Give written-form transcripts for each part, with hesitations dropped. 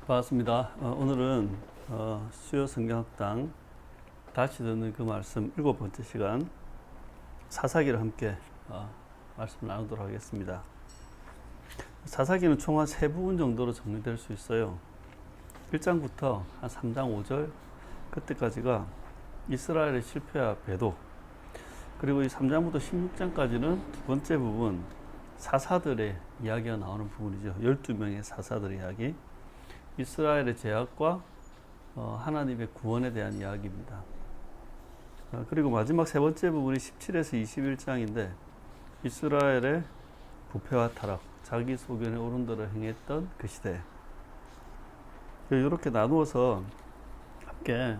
반갑습니다. 오늘은 수요 성경학당 다시 듣는 그 말씀 7번째 시간 사사기를 함께 말씀을 나누도록 하겠습니다. 사사기는 총 한 3부분 정도로 정리될 수 있어요. 1장부터 한 3장 5절 그때까지가 이스라엘의 실패와 배도, 그리고 이 3장부터 16장까지는 두 번째 부분 사사들의 이야기가 나오는 부분이죠. 12명의 사사들의 이야기, 이스라엘의 제약과 하나님의 구원에 대한 이야기입니다. 그리고 마지막 세 번째 부분이 17에서 21장인데 이스라엘의 부패와 타락, 자기 소견에 옳은 대로 행했던 그 시대, 이렇게 나누어서 함께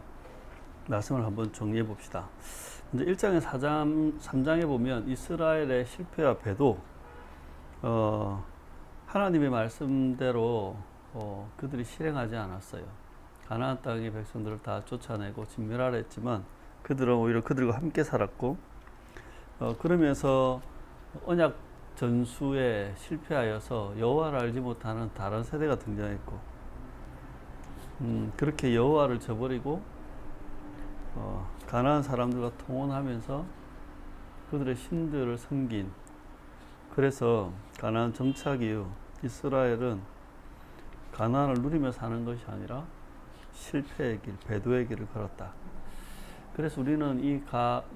말씀을 한번 정리해 봅시다. 먼저 1장의 3장에 보면 이스라엘의 실패와 배도, 하나님의 말씀대로 그들이 실행하지 않았어요. 가나안 땅의 백성들을 다 쫓아내고 진멸하려 했지만 그들은 오히려 그들과 함께 살았고, 그러면서 언약 전수에 실패하여서 여호와를 알지 못하는 다른 세대가 등장했고, 그렇게 여호와를 저버리고 가나안 사람들과 통혼하면서 그들의 신들을 섬긴, 그래서 가나안 정착 이후 이스라엘은 가나안을 누리며 사는 것이 아니라 실패의 길, 배도의 길을 걸었다. 그래서 우리는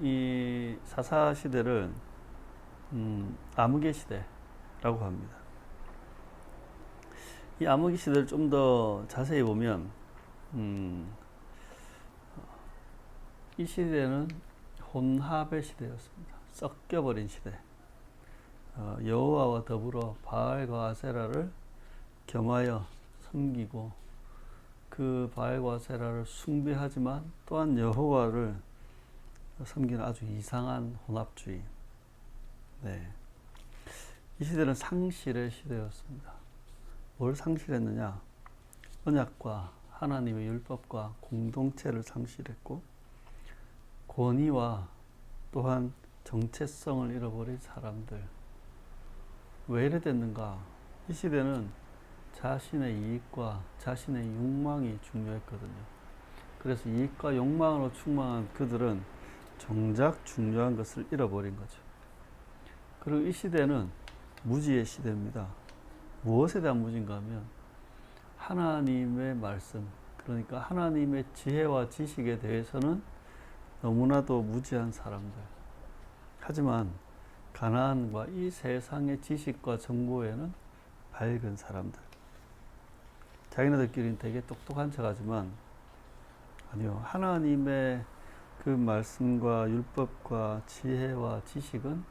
이 사사 시대를 암흑의 시대라고 합니다. 이 암흑의 시대를 좀 더 자세히 보면 이 시대는 혼합의 시대였습니다. 섞여버린 시대. 여호와와 더불어 바알과 아세라를 겸하여 섬기고 그 바알과 아세라를 숭배하지만 또한 여호와를 섬기는 아주 이상한 혼합주의. 네. 이 시대는 상실의 시대였습니다. 뭘 상실했느냐? 언약과 하나님의 율법과 공동체를 상실했고, 권위와 또한 정체성을 잃어버린 사람들. 왜 이래 됐는가? 이 시대는 자신의 이익과 자신의 욕망이 중요했거든요. 그래서 이익과 욕망으로 충만한 그들은 정작 중요한 것을 잃어버린 거죠. 그리고 이 시대는 무지의 시대입니다. 무엇에 대한 무지인가 하면 하나님의 말씀, 그러니까 하나님의 지혜와 지식에 대해서는 너무나도 무지한 사람들. 하지만 가나안과 이 세상의 지식과 정보에는 밝은 사람들. 자기네들끼리는 되게 똑똑한 척하지만 아니요, 하나님의 그 말씀과 율법과 지혜와 지식은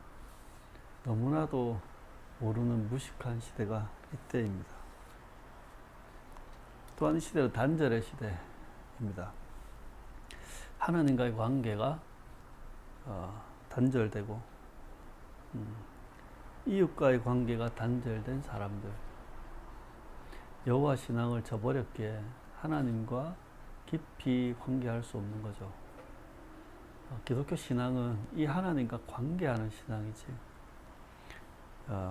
너무나도 모르는 무식한 시대가 이때입니다. 또한 이 시대는 단절의 시대입니다. 하나님과의 관계가 단절되고 이웃과의 관계가 단절된 사람들, 여호와 신앙을 저버렸기에 하나님과 깊이 관계할 수 없는 거죠. 기독교 신앙은 이 하나님과 관계하는 신앙이지,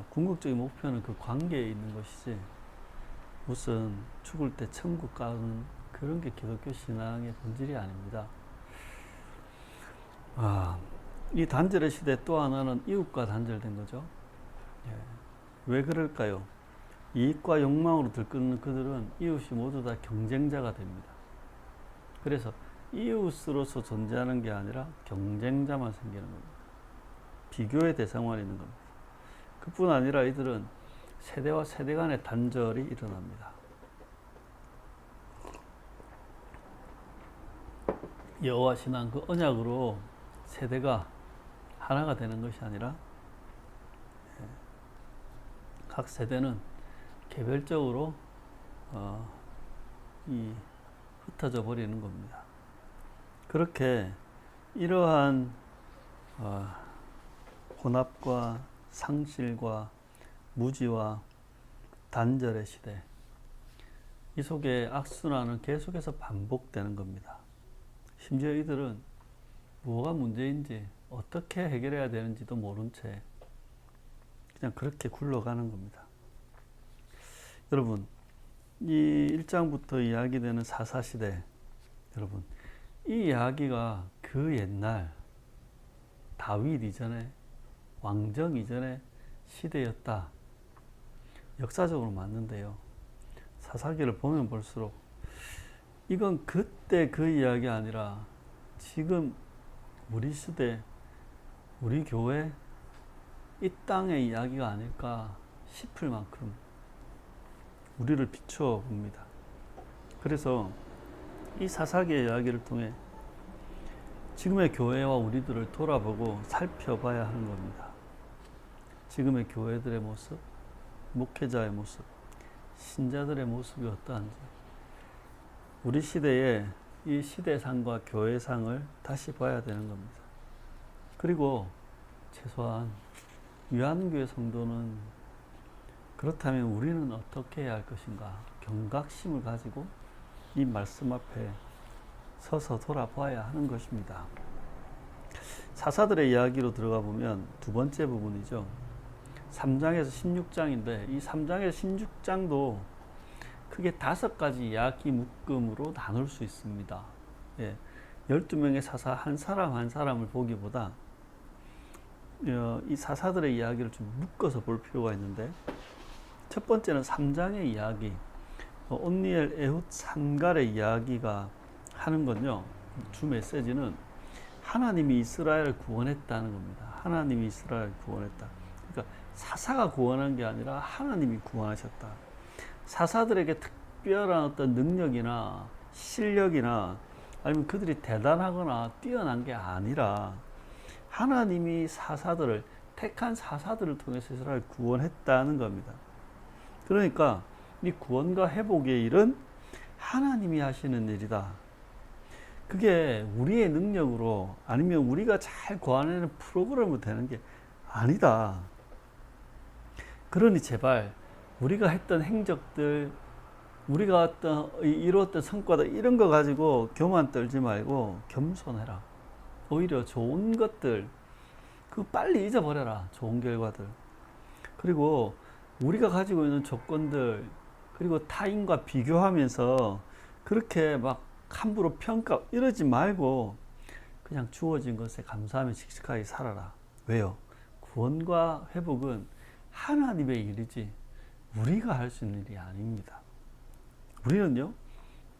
궁극적인 목표는 그 관계에 있는 것이지 무슨 죽을 때 천국 가는 그런 게 기독교 신앙의 본질이 아닙니다. 이 단절의 시대 또 하나는 이웃과 단절된 거죠. 왜 그럴까요? 이익과 욕망으로 들끓는 그들은 이웃이 모두 다 경쟁자가 됩니다. 그래서 이웃으로서 존재하는 게 아니라 경쟁자만 생기는 겁니다. 비교의 대상만 있는 겁니다. 그뿐 아니라 이들은 세대와 세대 간의 단절이 일어납니다. 여호와 신앙 그 언약으로 세대가 하나가 되는 것이 아니라 각 세대는 개별적으로 흩어져 버리는 겁니다. 그렇게 이러한 혼합과 상실과 무지와 단절의 시대, 이 속에 악순환은 계속해서 반복되는 겁니다. 심지어 이들은 뭐가 문제인지 어떻게 해결해야 되는지도 모른 채 그냥 그렇게 굴러가는 겁니다. 여러분, 이 1장부터 이야기되는 사사시대, 여러분, 이 이야기가 그 옛날 다윗 이전에, 왕정 이전의 시대였다. 역사적으로 맞는데요. 사사기를 보면 볼수록 이건 그때 그 이야기 아니라 지금 우리 시대, 우리 교회, 이 땅의 이야기가 아닐까 싶을 만큼 우리를 비추어 봅니다. 그래서 이 사사기의 이야기를 통해 지금의 교회와 우리들을 돌아보고 살펴봐야 하는 겁니다. 지금의 교회들의 모습, 목회자의 모습, 신자들의 모습이 어떠한지, 우리 시대의 이 시대상과 교회상을 다시 봐야 되는 겁니다. 그리고 최소한 위안교회 성도는 그렇다면 우리는 어떻게 해야 할 것인가, 경각심을 가지고 이 말씀 앞에 서서 돌아봐야 하는 것입니다. 사사들의 이야기로 들어가 보면 두 번째 부분이죠. 3장에서 16장인데 이 3장에서 16장도 크게 5가지 이야기 묶음으로 나눌 수 있습니다. 12명의 사사 한 사람 한 사람을 보기보다 이 사사들의 이야기를 좀 묶어서 볼 필요가 있는데, 첫 번째는 3장의 이야기, 온니엘, 에훗, 산갈의 이야기가 하는 건요, 주 메시지는 하나님이 이스라엘을 구원했다는 겁니다. 하나님이 이스라엘을 구원했다. 그러니까 사사가 구원한 게 아니라 하나님이 구원하셨다. 사사들에게 특별한 어떤 능력이나 실력이나 아니면 그들이 대단하거나 뛰어난 게 아니라 하나님이 사사들을, 택한 사사들을 통해서 이스라엘을 구원했다는 겁니다. 그러니까 이 구원과 회복의 일은 하나님이 하시는 일이다. 그게 우리의 능력으로 아니면 우리가 잘 구하는 프로그램으로 되는 게 아니다. 그러니 제발 우리가 했던 행적들, 우리가 이루었던 성과들, 이런 거 가지고 교만 떨지 말고 겸손해라. 오히려 좋은 것들, 그 빨리 잊어버려라. 좋은 결과들. 그리고 우리가 가지고 있는 조건들, 그리고 타인과 비교하면서 그렇게 막 함부로 평가 이러지 말고 그냥 주어진 것에 감사하며 씩씩하게 살아라. 왜요? 구원과 회복은 하나님의 일이지 우리가 할 수 있는 일이 아닙니다. 우리는요,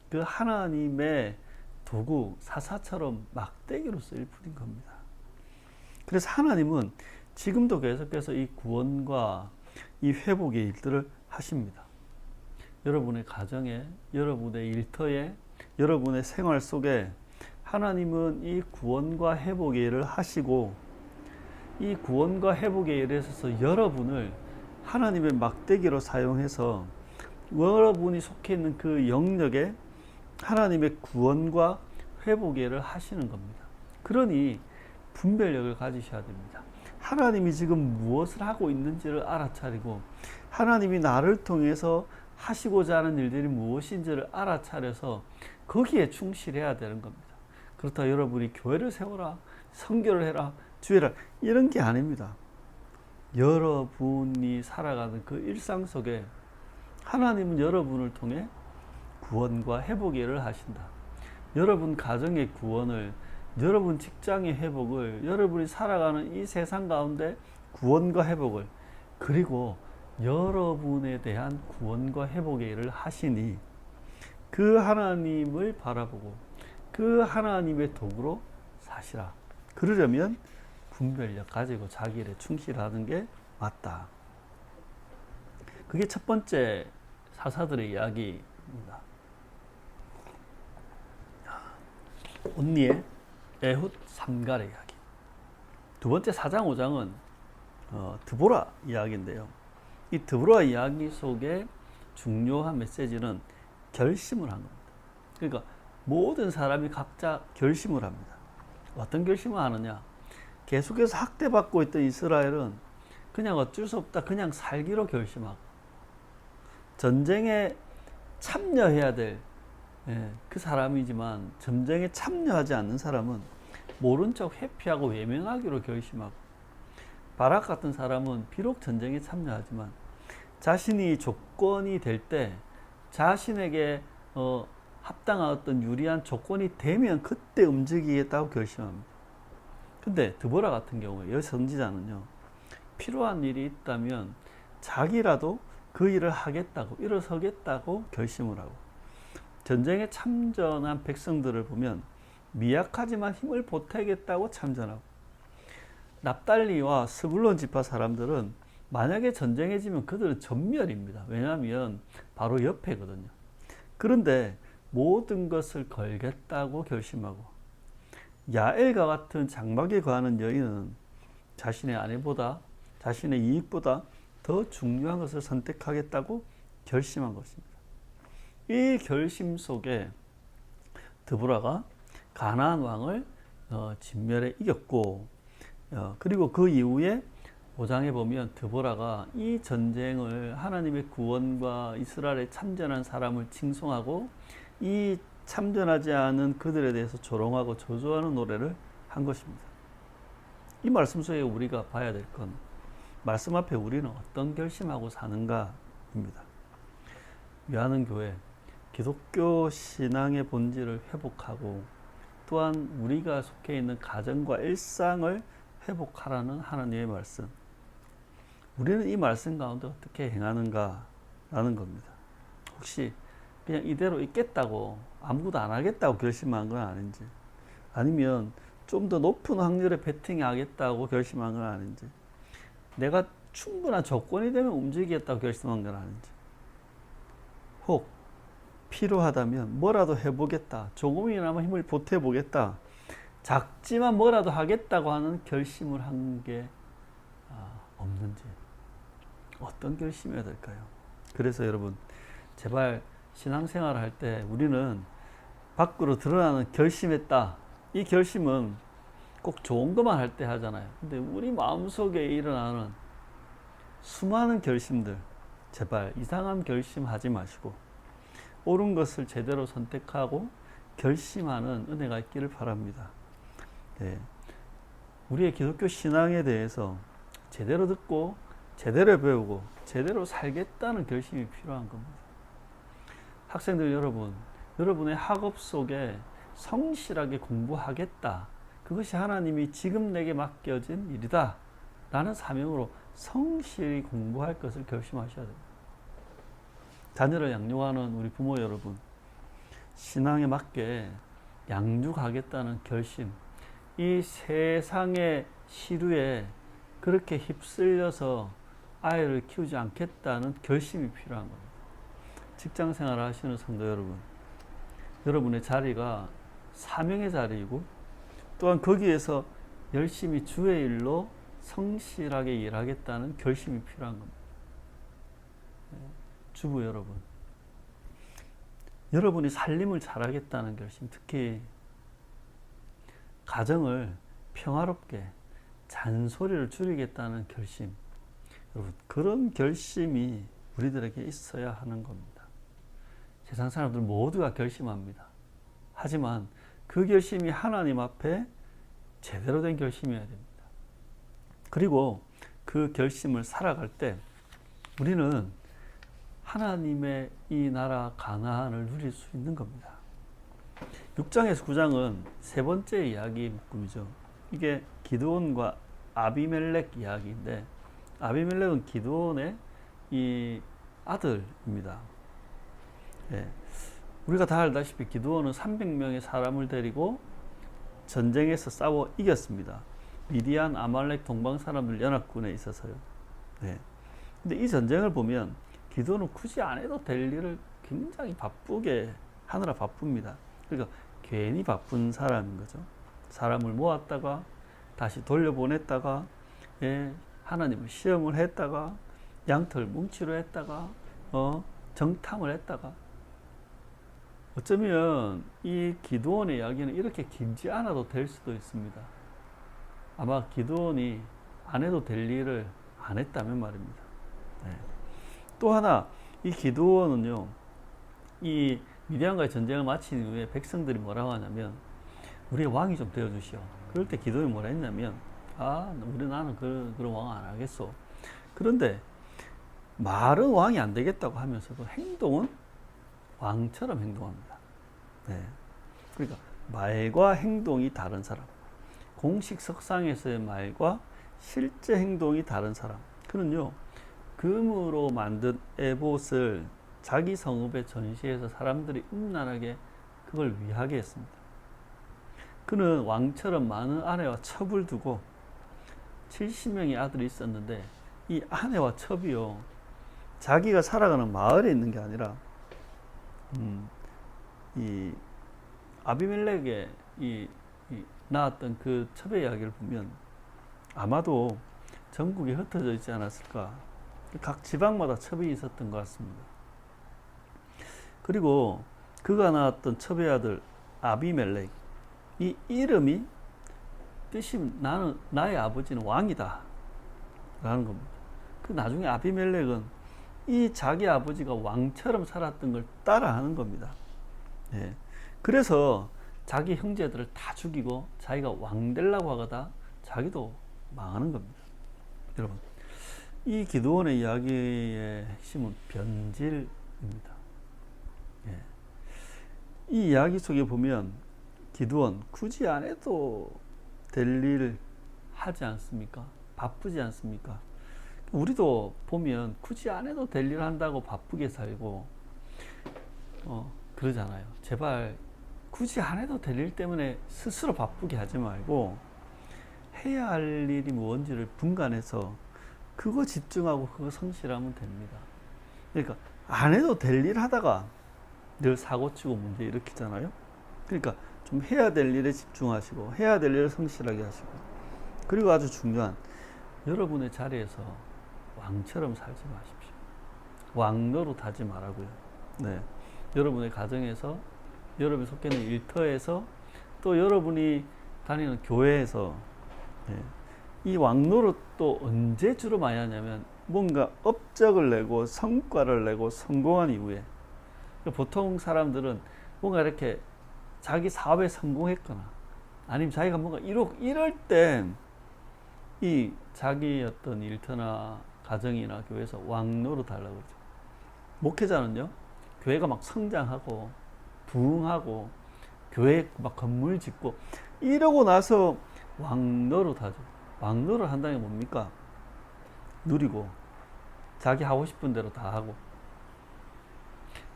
그 하나님의 도구, 사사처럼 막대기로 쓰일 뿐인 겁니다. 그래서 하나님은 지금도 계속해서 이 구원과 이 회복의 일들을 하십니다. 여러분의 가정에, 여러분의 일터에, 여러분의 생활 속에 하나님은 이 구원과 회복의 일을 하시고, 이 구원과 회복의 일에 있어서 여러분을 하나님의 막대기로 사용해서 여러분이 속해 있는 그 영역에 하나님의 구원과 회복의 일을 하시는 겁니다. 그러니 분별력을 가지셔야 됩니다. 하나님이 지금 무엇을 하고 있는지를 알아차리고, 하나님이 나를 통해서 하시고자 하는 일들이 무엇인지를 알아차려서 거기에 충실해야 되는 겁니다. 그렇다고 여러분이 교회를 세워라, 선교를 해라, 주의라, 이런 게 아닙니다. 여러분이 살아가는 그 일상 속에 하나님은 여러분을 통해 구원과 회복의 일을 하신다. 여러분 가정의 구원을, 여러분 직장의 회복을, 여러분이 살아가는 이 세상 가운데 구원과 회복을, 그리고 여러분에 대한 구원과 회복의 일을 하시니 그 하나님을 바라보고 그 하나님의 도구로 사시라. 그러려면 분별력 가지고 자기 일에 충실하는 게 맞다. 그게 첫 번째 사사들의 이야기입니다. 온니엘, 에훗, 산갈의 이야기. 두 번째 4장 5장은 드보라 이야기인데요. 이 드보라 이야기 속에 중요한 메시지는 결심을 한 겁니다. 그러니까 모든 사람이 각자 결심을 합니다. 어떤 결심을 하느냐? 계속해서 학대받고 있던 이스라엘은 그냥 어쩔 수 없다, 그냥 살기로 결심하고, 전쟁에 참여해야 될 그 사람이지만 전쟁에 참여하지 않는 사람은 모른 척 회피하고 외면하기로 결심하고, 바락 같은 사람은 비록 전쟁에 참여하지만 자신이 조건이 될 때 자신에게 합당한 어떤 유리한 조건이 되면 그때 움직이겠다고 결심합니다. 근데 드보라 같은 경우에 여기 선지자는요, 필요한 일이 있다면 자기라도 그 일을 하겠다고, 일어서겠다고 결심을 하고, 전쟁에 참전한 백성들을 보면 미약하지만 힘을 보태겠다고 참전하고, 납달리와 스불론 지파 사람들은 만약에 전쟁에 지면 그들은 전멸입니다. 왜냐하면 바로 옆에거든요. 그런데 모든 것을 걸겠다고 결심하고, 야엘과 같은 장막에 거하는 여인은 자신의 아내보다, 자신의 이익보다 더 중요한 것을 선택하겠다고 결심한 것입니다. 이 결심 속에 드보라가 가나안 왕을 진멸에 이겼고, 그리고 그 이후에 5장에 보면 드보라가 이 전쟁을 하나님의 구원과 이스라엘에 참전한 사람을 칭송하고, 이 참전하지 않은 그들에 대해서 조롱하고 저주하는 노래를 한 것입니다. 이 말씀 속에 우리가 봐야 될 건, 말씀 앞에 우리는 어떤 결심하고 사는가입니다. 위하는 교회, 기독교 신앙의 본질을 회복하고, 또한 우리가 속해 있는 가정과 일상을 회복하라는 하나님의 말씀. 우리는 이 말씀 가운데 어떻게 행하는가라는 겁니다. 혹시 그냥 이대로 있겠다고, 아무것도 안 하겠다고 결심한 건 아닌지, 아니면 좀 더 높은 확률의 베팅이 하겠다고 결심한 건 아닌지, 내가 충분한 조건이 되면 움직이겠다고 결심한 건 아닌지, 혹 필요하다면 뭐라도 해보겠다, 조금이나마 힘을 보태보겠다, 작지만 뭐라도 하겠다고 하는 결심을 한 게 없는지, 어떤 결심이어야 될까요? 그래서 여러분, 제발 신앙생활을 할 때 우리는 밖으로 드러나는 결심했다, 이 결심은 꼭 좋은 것만 할 때 하잖아요. 근데 우리 마음속에 일어나는 수많은 결심들, 제발 이상한 결심 하지 마시고 옳은 것을 제대로 선택하고 결심하는 은혜가 있기를 바랍니다. 네. 우리의 기독교 신앙에 대해서 제대로 듣고 제대로 배우고 제대로 살겠다는 결심이 필요한 겁니다. 학생들 여러분, 여러분의 학업 속에 성실하게 공부하겠다, 그것이 하나님이 지금 내게 맡겨진 일이다 라는 사명으로 성실히 공부할 것을 결심하셔야 됩니다. 자녀를 양육하는 우리 부모 여러분, 신앙에 맞게 양육하겠다는 결심, 이 세상의 시류에 그렇게 휩쓸려서 아이를 키우지 않겠다는 결심이 필요한 겁니다. 직장 생활을 하시는 성도 여러분, 여러분의 자리가 사명의 자리이고, 또한 거기에서 열심히 주의 일로 성실하게 일하겠다는 결심이 필요한 겁니다. 주부 여러분, 여러분이 살림을 잘하겠다는 결심, 특히 가정을 평화롭게, 잔소리를 줄이겠다는 결심, 여러분, 그런 결심이 우리들에게 있어야 하는 겁니다. 세상 사람들 모두가 결심합니다. 하지만 그 결심이 하나님 앞에 제대로 된 결심이어야 됩니다. 그리고 그 결심을 살아갈 때 우리는 하나님의 이 나라 가나안을 누릴 수 있는 겁니다. 6장에서 9장은 세 번째 이야기 묶음이죠. 이게 기드온과 아비멜렉 이야기인데, 아비멜렉은 기드온의 이 아들입니다. 예. 우리가 다 알다시피 기드온은 300명의 사람을 데리고 전쟁에서 싸워 이겼습니다. 미디안, 아말렉 동방 사람들 연합군에 있어서요. 네. 근데 이 전쟁을 보면 기드온은 굳이 안 해도 될 일을 굉장히 바쁘게 하느라 바쁩니다. 그러니까 괜히 바쁜 사람인 거죠. 사람을 모았다가 다시 돌려보냈다가, 예, 하나님을 시험을 했다가, 양털 뭉치로 했다가, 정탐을 했다가, 어쩌면 이 기드온의 이야기는 이렇게 길지 않아도 될 수도 있습니다. 아마 기드온이 안 해도 될 일을 안 했다면 말입니다. 네. 또 하나, 이 기드온은요, 이 미디안과의 전쟁을 마친 이후에 백성들이 뭐라고 하냐면, 우리의 왕이 좀 되어주시오. 그럴 때 기드온이 뭐라 했냐면, 나는 그런 왕 안 하겠소. 그런데 말은 왕이 안 되겠다고 하면서도 행동은 왕처럼 행동합니다. 네. 그러니까 말과 행동이 다른 사람, 공식석상에서의 말과 실제 행동이 다른 사람, 그는요 금으로 만든 에봇을 자기 성읍에 전시해서 사람들이 음란하게 그걸 위하게 했습니다. 그는 왕처럼 많은 아내와 첩을 두고 70명의 아들이 있었는데 이 아내와 첩이요 자기가 살아가는 마을에 있는 게 아니라 이 아비멜렉의 이 낳았던 그 첩의 이야기를 보면 아마도 전국에 흩어져 있지 않았을까. 각 지방마다 첩이 있었던 것 같습니다. 그리고 그가 낳았던 첩의 아들 아비멜렉, 이 이름이 뜻이 나의 아버지는 왕이다 라는 겁니다. 그 나중에 아비멜렉은 이 자기 아버지가 왕처럼 살았던 걸 따라하는 겁니다. 예. 그래서 자기 형제들을 다 죽이고 자기가 왕 되려고 하다가 자기도 망하는 겁니다. 여러분, 이 기드온의 이야기의 핵심은 변질입니다. 예. 이 이야기 속에 보면 기드온 굳이 안 해도 될 일 하지 않습니까? 바쁘지 않습니까? 우리도 보면 굳이 안 해도 될 일 한다고 바쁘게 살고 그러잖아요. 제발 굳이 안 해도 될 일 때문에 스스로 바쁘게 하지 말고 해야 할 일이 뭔지를 분간해서 그거 집중하고 그거 성실하면 됩니다. 그러니까 안 해도 될 일 하다가 늘 사고치고 문제 일으키잖아요. 그러니까 좀 해야 될 일에 집중하시고 해야 될 일을 성실하게 하시고, 그리고 아주 중요한 여러분의 자리에서 왕처럼 살지 마십시오. 왕 노릇 하지 말라고요. 네. 여러분의 가정에서, 여러분이 속해 있는 일터에서, 또 여러분이 다니는 교회에서, 네. 이 왕 노릇도 언제 주로 많이 하냐면 뭔가 업적을 내고 성과를 내고 성공한 이후에, 보통 사람들은 뭔가 이렇게 자기 사업에 성공했거나 아니면 자기가 뭔가 이럴 때 이 자기 어떤 일터나 가정이나 교회에서 왕 노릇 하려고 그러죠. 목회자는요, 교회가 막 성장하고 부흥하고 교회 막 건물 짓고 이러고 나서 왕 노릇 하죠. 왕 노릇 한다는 게 뭡니까? 누리고 자기 하고 싶은 대로 다 하고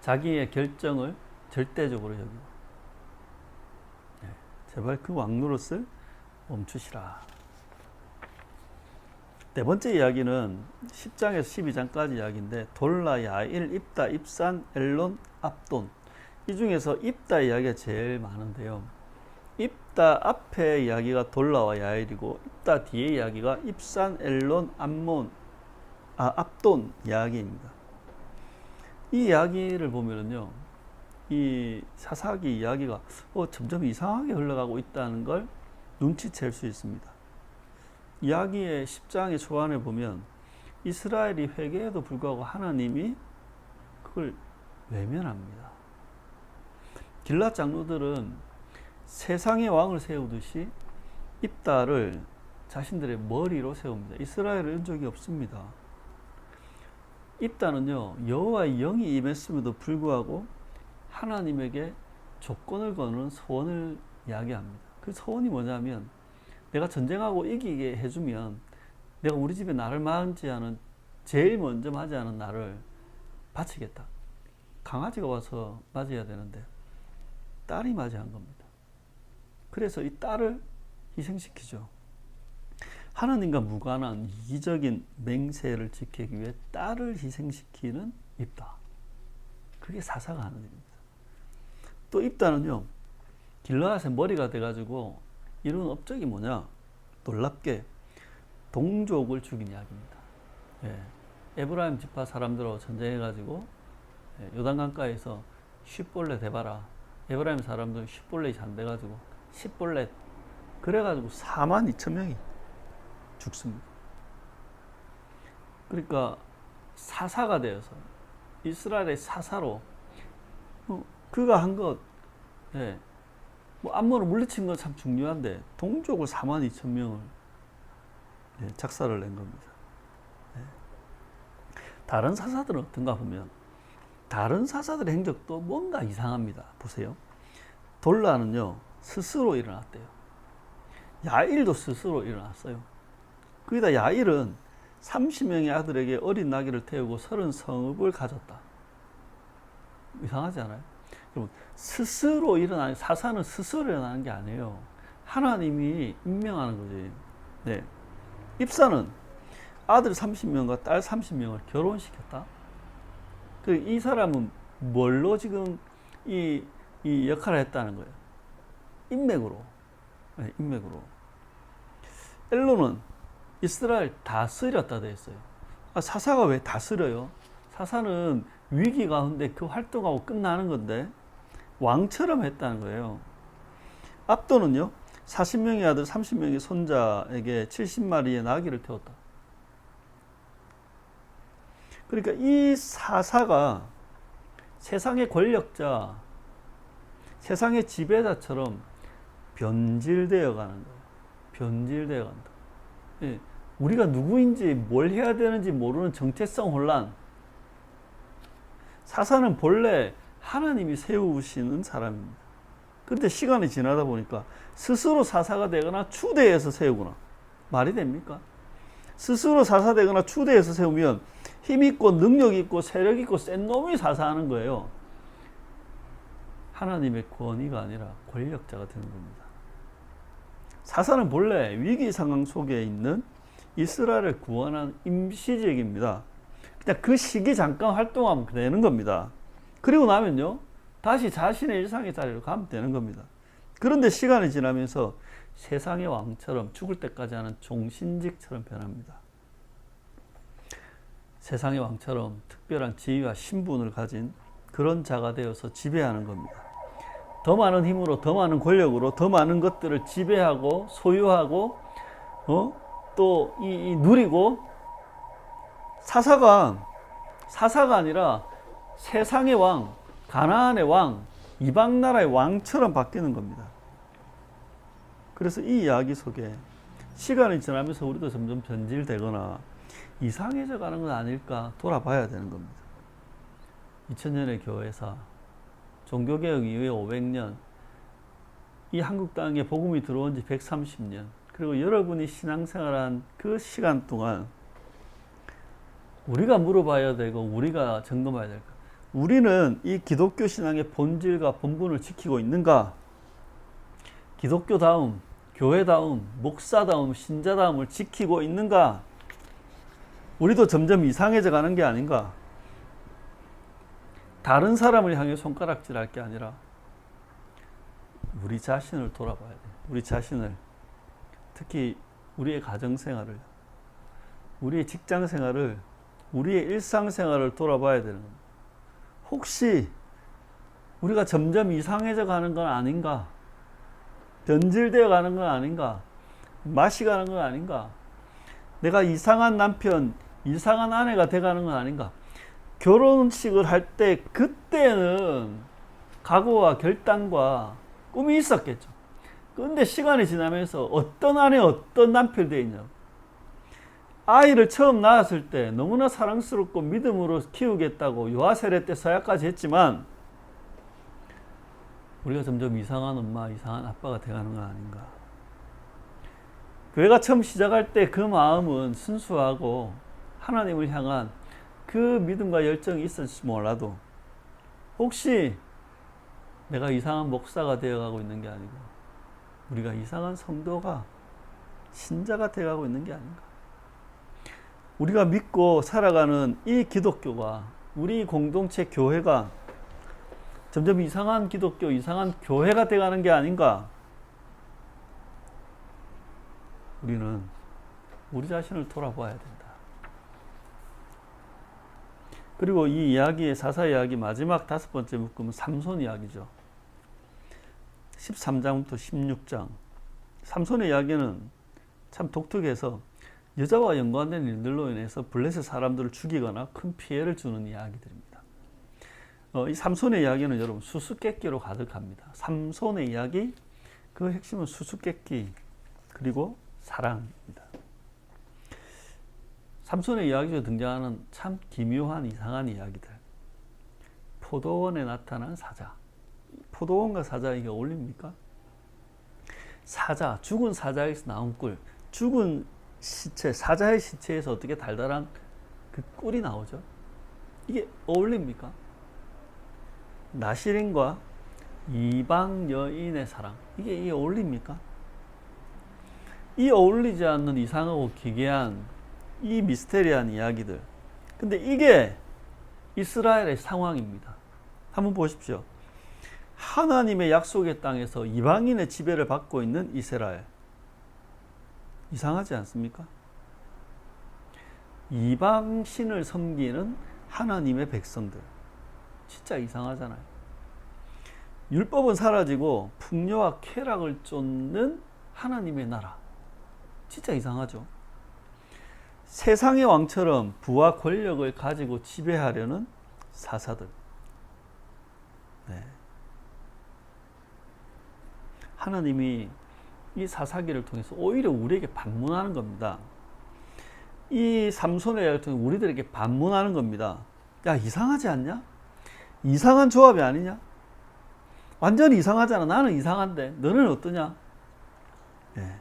자기의 결정을 절대적으로 여기고, 네, 제발 그 왕 노릇을 멈추시라. 네 번째 이야기는 10장에서 12장까지 이야기인데 돌라, 야일, 입다, 입산, 엘론, 압돈, 이 중에서 입다 이야기가 제일 많은데요. 입다 앞에 이야기가 돌라와 야일이고 입다 뒤에 이야기가 입산, 엘론, 압돈 이야기입니다. 이 이야기를 보면은요, 이 사사기 이야기가 점점 이상하게 흘러가고 있다는 걸 눈치챌 수 있습니다. 이야기의 10장의 초반에 보면 이스라엘이 회개에도 불구하고 하나님이 그걸 외면합니다. 길앗 장로들은 세상의 왕을 세우듯이 입다를 자신들의 머리로 세웁니다. 이스라엘을 은 적이 없습니다. 입다는요, 여호와의 영이 임했음에도 불구하고 하나님에게 조건을 거는 소원을 이야기합니다. 그 소원이 뭐냐면, 내가 전쟁하고 이기게 해주면 내가 우리 집에 나를 맞이하는, 제일 먼저 맞이하는 나를 바치겠다. 강아지가 와서 맞이해야 되는데 딸이 맞이한 겁니다. 그래서 이 딸을 희생시키죠. 하나님과 무관한 이기적인 맹세를 지키기 위해 딸을 희생시키는 입다. 그게 사사가 하는 일입니다. 또 입다는요, 길르앗의 머리가 돼가지고 이룬 업적이 뭐냐? 놀랍게 동족을 죽인 이야기입니다. 예. 에브라임 지파 사람들하고 전쟁해가지고 요단강가에서 쉿볼렛 해봐라. 에브라임 사람들은 쉿볼렛이 안 돼가지고 쉿볼렛, 그래가지고 42,000명이 죽습니다. 그러니까 사사가 되어서 이스라엘의 사사로 그가 한 것, 예. 암몬을 물리친 건 참 중요한데 동족을 42,000명을 작사를 낸 겁니다. 다른 사사들은 어떤가 보면 다른 사사들의 행적도 뭔가 이상합니다. 보세요. 돌라는요, 스스로 일어났대요. 야일도 스스로 일어났어요. 거기다 야일은 30명의 아들에게 어린 나귀를 태우고 30성읍을 가졌다. 이상하지 않아요? 여러분, 스스로 일어나는, 사사는 스스로 일어나는 게 아니에요. 하나님이 임명하는 거지. 네. 입사는 아들 30명과 딸 30명을 결혼시켰다. 이 사람은 뭘로 지금 이 역할을 했다는 거예요? 인맥으로. 네, 인맥으로. 엘로는 이스라엘 다스렸다 되어 있어요. 사사가 왜 다스려요? 사사는 위기 가운데 그 활동하고 끝나는 건데 왕처럼 했다는 거예요. 압도는요, 40명의 아들 30명의 손자에게 70마리의 나귀를 태웠다. 그러니까 이 사사가 세상의 권력자, 세상의 지배자처럼 변질되어 가는 거예요. 변질되어 간다. 예, 우리가 누구인지 뭘 해야 되는지 모르는 정체성 혼란. 사사는 본래 하나님이 세우시는 사람입니다. 그런데 시간이 지나다 보니까 스스로 사사가 되거나 추대해서 세우거나, 말이 됩니까? 스스로 사사되거나 추대해서 세우면 힘있고 능력있고 세력있고 센 놈이 사사하는 거예요. 하나님의 권위가 아니라 권력자가 되는 겁니다. 사사는 본래 위기 상황 속에 있는 이스라엘을 구원한 임시직입니다. 그냥 그 시기 잠깐 활동하면 되는 겁니다. 그리고 나면요, 다시 자신의 일상의 자리로 가면 되는 겁니다. 그런데 시간이 지나면서 세상의 왕처럼 죽을 때까지 하는 종신직처럼 변합니다. 세상의 왕처럼 특별한 지위와 신분을 가진 그런 자가 되어서 지배하는 겁니다. 더 많은 힘으로, 더 많은 권력으로, 더 많은 것들을 지배하고 소유하고, 또 누리고, 사사가 아니라 세상의 왕, 가나안의 왕, 이방 나라의 왕처럼 바뀌는 겁니다. 그래서 이 이야기 속에 시간이 지나면서 우리도 점점 변질되거나 이상해져 가는 건 아닐까 돌아봐야 되는 겁니다. 2000년의 교회사, 종교개혁 이후에 500년, 이 한국 땅에 복음이 들어온 지 130년, 그리고 여러분이 신앙생활한 그 시간 동안 우리가 물어봐야 되고 우리가 점검해야 될까? 우리는 이 기독교 신앙의 본질과 본분을 지키고 있는가? 기독교다움, 교회다움, 목사다움, 신자다움을 지키고 있는가? 우리도 점점 이상해져 가는 게 아닌가? 다른 사람을 향해 손가락질할 게 아니라 우리 자신을 돌아봐야 돼. 우리 자신을, 특히 우리의 가정생활을, 우리의 직장생활을, 우리의 일상생활을 돌아봐야 되는 겁니다. 혹시 우리가 점점 이상해져 가는 건 아닌가? 변질되어 가는 건 아닌가? 맛이 가는 건 아닌가? 내가 이상한 남편, 이상한 아내가 돼가는 건 아닌가? 결혼식을 할 때 그때는 각오와 결단과 꿈이 있었겠죠. 그런데 시간이 지나면서 어떤 아내, 어떤 남편이 되어 있냐? 아이를 처음 낳았을 때 너무나 사랑스럽고 믿음으로 키우겠다고 요아세례 때 서약까지 했지만 우리가 점점 이상한 엄마, 이상한 아빠가 돼가는 건 아닌가? 교회가 처음 시작할 때 그 마음은 순수하고 하나님을 향한 그 믿음과 열정이 있을지 몰라도 혹시 내가 이상한 목사가 되어가고 있는 게 아니고 우리가 이상한 성도가, 신자가 되어가고 있는 게 아닌가? 우리가 믿고 살아가는 이 기독교가, 우리 공동체 교회가 점점 이상한 기독교, 이상한 교회가 되어가는 게 아닌가? 우리는 우리 자신을 돌아봐야 된다. 그리고 이 이야기의 사사 이야기 마지막 5번째 묶음은 삼손 이야기죠. 13장부터 16장. 삼손의 이야기는 참 독특해서 여자와 연관된 일들로 인해서 블레셋 사람들을 죽이거나 큰 피해를 주는 이야기들입니다. 이 삼손의 이야기는 여러분 수수께끼로 가득합니다. 삼손의 이야기, 그 핵심은 수수께끼 그리고 사랑입니다. 삼손의 이야기에 등장하는 참 기묘한 이상한 이야기들. 포도원에 나타난 사자. 포도원과 사자 이게 어울립니까? 사자, 죽은 사자에서 나온 꿀, 죽은 시체, 사자의 시체에서 어떻게 달달한 그 꿀이 나오죠? 이게 어울립니까? 나시린과 이방 여인의 사랑, 이게 어울립니까? 이 어울리지 않는 이상하고 기괴한 이 미스테리한 이야기들. 근데 이게 이스라엘의 상황입니다. 한번 보십시오. 하나님의 약속의 땅에서 이방인의 지배를 받고 있는 이스라엘. 이상하지 않습니까? 이방 신을 섬기는 하나님의 백성들. 진짜 이상하잖아요. 율법은 사라지고 풍요와 쾌락을 쫓는 하나님의 나라. 진짜 이상하죠. 세상의 왕처럼 부와 권력을 가지고 지배하려는 사사들. 네. 하나님이 이 사사기를 통해서 오히려 우리에게 반문하는 겁니다. 이 삼손의 이야기를 통해 우리들에게 반문하는 겁니다. 야, 이상하지 않냐? 이상한 조합이 아니냐? 완전히 이상하잖아. 나는 이상한데 너는 어떠냐? 네.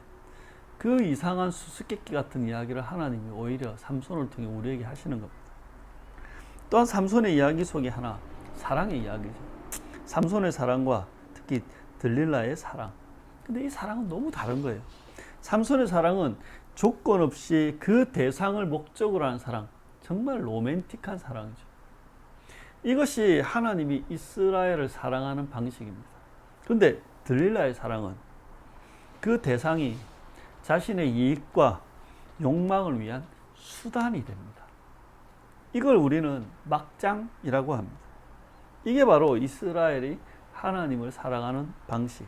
그 이상한 수수께끼 같은 이야기를 하나님이 오히려 삼손을 통해 우리에게 하시는 겁니다. 또한 삼손의 이야기 속에 하나, 사랑의 이야기죠. 삼손의 사랑과 특히 들릴라의 사랑. 근데 이 사랑은 너무 다른 거예요. 삼손의 사랑은 조건 없이 그 대상을 목적으로 하는 사랑. 정말 로맨틱한 사랑이죠. 이것이 하나님이 이스라엘을 사랑하는 방식입니다. 그런데 들릴라의 사랑은 그 대상이 자신의 이익과 욕망을 위한 수단이 됩니다. 이걸 우리는 막장이라고 합니다. 이게 바로 이스라엘이 하나님을 사랑하는 방식.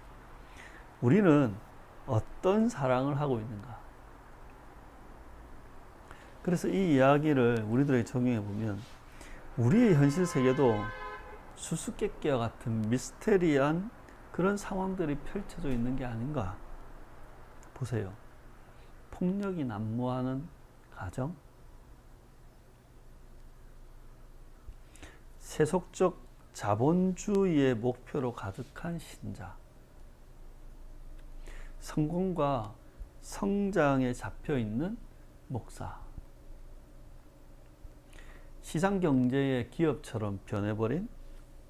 우리는 어떤 사랑을 하고 있는가? 그래서 이 이야기를 우리들에게 적용해 보면 우리의 현실 세계도 수수께끼와 같은 미스테리한 그런 상황들이 펼쳐져 있는 게 아닌가? 보세요. 폭력이 난무하는 가정, 세속적 자본주의의 목표로 가득한 신자, 성공과 성장에 잡혀있는 목사, 시장경제의 기업처럼 변해버린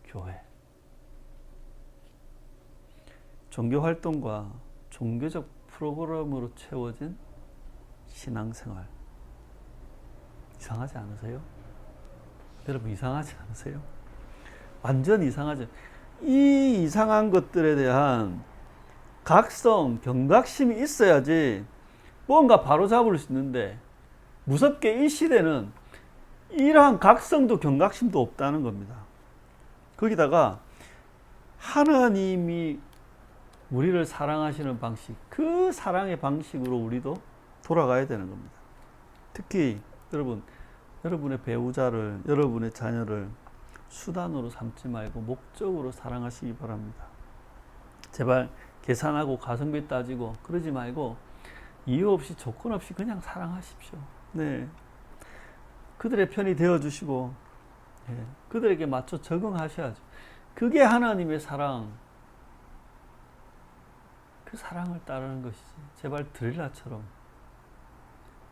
교회, 종교활동과 종교적 프로그램으로 채워진 신앙생활. 이상하지 않으세요? 여러분 이상하지 않으세요? 완전 이상하죠. 이 이상한 것들에 대한 각성, 경각심이 있어야지 뭔가 바로잡을 수 있는데 무섭게 이 시대는 이러한 각성도 경각심도 없다는 겁니다. 거기다가 하나님이 우리를 사랑하시는 방식, 그 사랑의 방식으로 우리도 돌아가야 되는 겁니다. 특히 여러분의 배우자를, 여러분의 자녀를 수단으로 삼지 말고 목적으로 사랑하시기 바랍니다. 제발 계산하고 가성비 따지고 그러지 말고 이유 없이 조건 없이 그냥 사랑하십시오. 네, 그들의 편이 되어주시고 그들에게 맞춰 적응하셔야죠. 그게 하나님의 사랑, 그 사랑을 따르는 것이지. 제발 들릴라처럼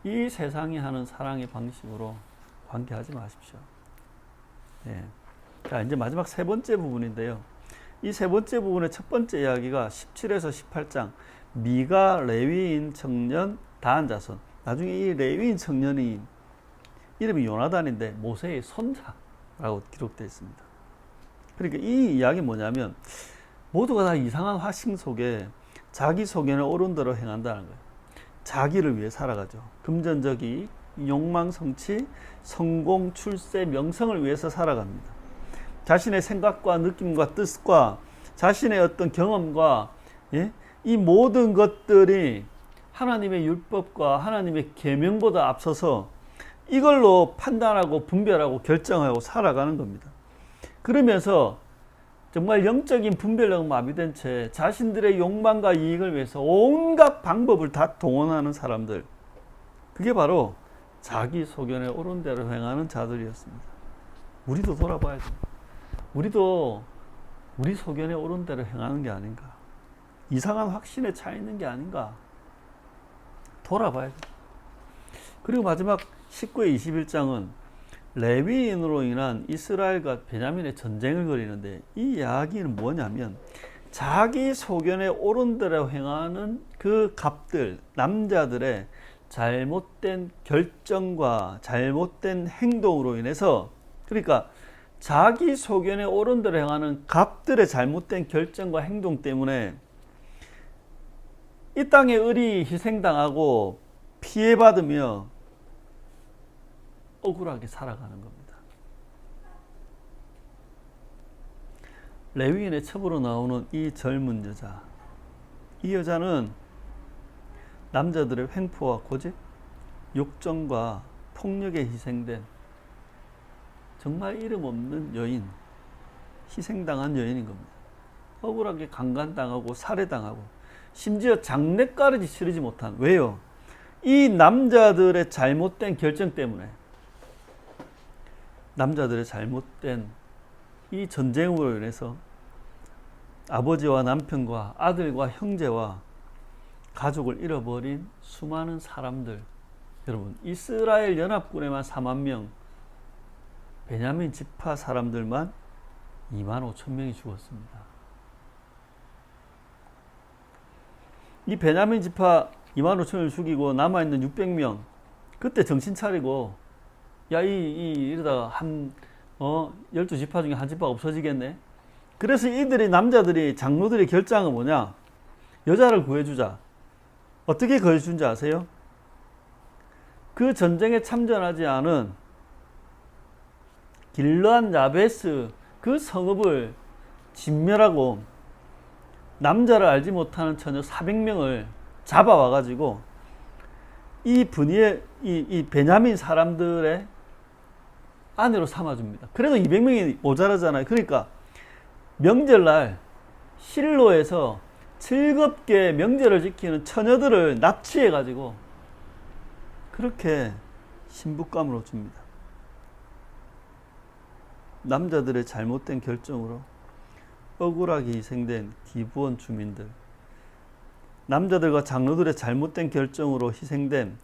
이 세상이 하는 사랑의 방식으로 관계하지 마십시오. 자, 이제 마지막 세 번째 부분인데요. 이 세 번째 부분의 첫 번째 이야기가 17에서 18장 미가 레위인 청년 다한 자손. 나중에 이 레위인 청년이 이름이 요나단인데 모세의 손자라고 기록되어 있습니다. 그러니까 이 이야기 뭐냐면 모두가 다 이상한 화신 속에 자기 소견에 옳은 대로 행한다는 거예요. 자기를 위해 살아가죠. 금전적 이익, 욕망 성취, 성공, 출세, 명성을 위해서 살아갑니다. 자신의 생각과 느낌과 뜻과 자신의 어떤 경험과 이 모든 것들이 하나님의 율법과 하나님의 계명보다 앞서서 이걸로 판단하고 분별하고 결정하고 살아가는 겁니다. 그러면서 정말 영적인 분별력 마비된 채 자신들의 욕망과 이익을 위해서 온갖 방법을 다 동원하는 사람들, 그게 바로 자기 소견에 옳은 대로 행하는 자들이었습니다. 우리도 돌아봐야 됩니다. 우리도 우리 소견에 옳은 대로 행하는 게 아닌가, 이상한 확신에 차 있는 게 아닌가 돌아봐야 돼. 그리고 마지막 19의 21장은 레위인으로 인한 이스라엘과 베냐민의 전쟁을 벌이는데, 이 이야기는 뭐냐면 자기 소견에 옳은 대로 행하는 그 갑들, 남자들의 잘못된 결정과 잘못된 행동으로 인해서, 그러니까 자기 소견에 옳은 대로 행하는 갑들의 잘못된 결정과 행동 때문에 이 땅의 을이 희생당하고 피해받으며 억울하게 살아가는 겁니다. 레위인의 첩으로 나오는 이 젊은 여자, 이 여자는 남자들의 횡포와 고집, 욕정과 폭력에 희생된 정말 이름 없는 여인, 희생당한 여인인 겁니다. 억울하게 강간당하고 살해당하고 심지어 장례까지 치르지 못한, 왜요? 이 남자들의 잘못된 결정 때문에, 남자들의 잘못된 이 전쟁으로 인해서 아버지와 남편과 아들과 형제와 가족을 잃어버린 수많은 사람들, 여러분, 이스라엘 연합군에만 4만 명, 베냐민 지파 사람들만 2만 5천 명이 죽었습니다. 이 베냐민 지파 2만 5천 명을 죽이고 남아있는 600명, 그때 정신 차리고, 야, 이러다가 12지파 중에 한 지파가 없어지겠네. 그래서 이들이, 남자들이, 장로들의 결정은 뭐냐? 여자를 구해주자. 어떻게 구해준지 아세요? 그 전쟁에 참전하지 않은 길르앗 야베스 그 성읍을 진멸하고 남자를 알지 못하는 처녀 400명을 잡아와가지고 이 베냐민 사람들의 아내로 삼아줍니다. 그래도 200명이 모자라잖아요. 그러니까 명절날 실로에서 즐겁게 명절을 지키는 처녀들을 납치해가지고 그렇게 신부감으로 줍니다. 남자들의 잘못된 결정으로 억울하게 희생된 기브온 주민들, 남자들과 장로들의 잘못된 결정으로 희생된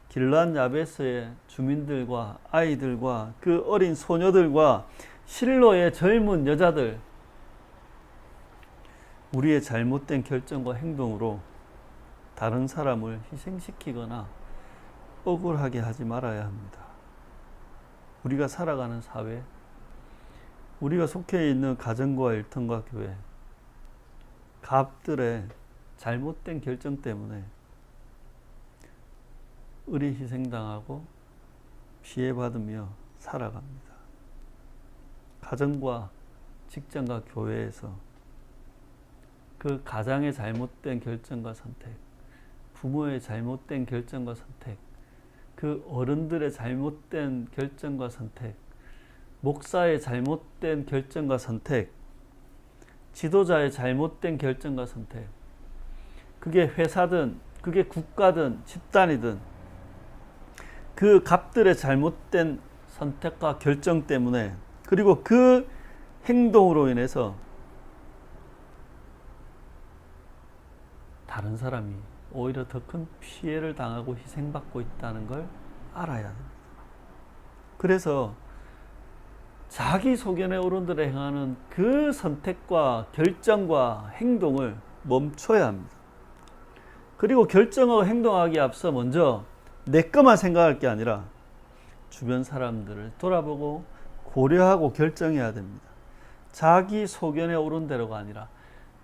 길르앗 야베스의 주민들과 아이들과 그 어린 소녀들과 실로의 젊은 여자들, 우리의 잘못된 결정과 행동으로 다른 사람을 희생시키거나 억울하게 하지 말아야 합니다. 우리가 살아가는 사회, 우리가 속해 있는 가정과 일터과 교회, 갑들의 잘못된 결정 때문에 을이 희생당하고 피해받으며 살아갑니다. 가정과 직장과 교회에서 그 가장의 잘못된 결정과 선택, 부모의 잘못된 결정과 선택, 그 어른들의 잘못된 결정과 선택, 목사의 잘못된 결정과 선택, 지도자의 잘못된 결정과 선택, 그게 회사든 그게 국가든 집단이든 그 갑들의 잘못된 선택과 결정 때문에, 그리고 그 행동으로 인해서 다른 사람이 오히려 더 큰 피해를 당하고 희생받고 있다는 걸 알아야 합니다. 그래서 자기 소견에 옳은 대로 행하는 그 선택과 결정과 행동을 멈춰야 합니다. 그리고 결정하고 행동하기에 앞서 먼저 내 것만 생각할 게 아니라 주변 사람들을 돌아보고 고려하고 결정해야 됩니다. 자기 소견에 옳은 대로가 아니라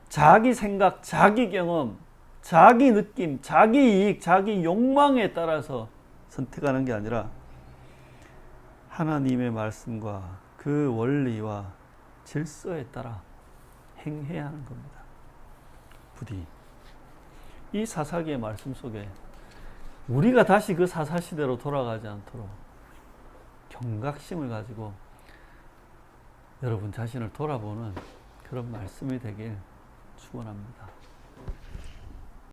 자기 생각, 자기 경험, 자기 느낌, 자기 이익, 자기 욕망에 따라서 선택하는 게 아니라 하나님의 말씀과 그 원리와 질서에 따라 행해야 하는 겁니다. 부디 이 사사기의 말씀 속에 우리가 다시 그 사사시대로 돌아가지 않도록 경각심을 가지고 여러분 자신을 돌아보는 그런 말씀이 되길 축원합니다.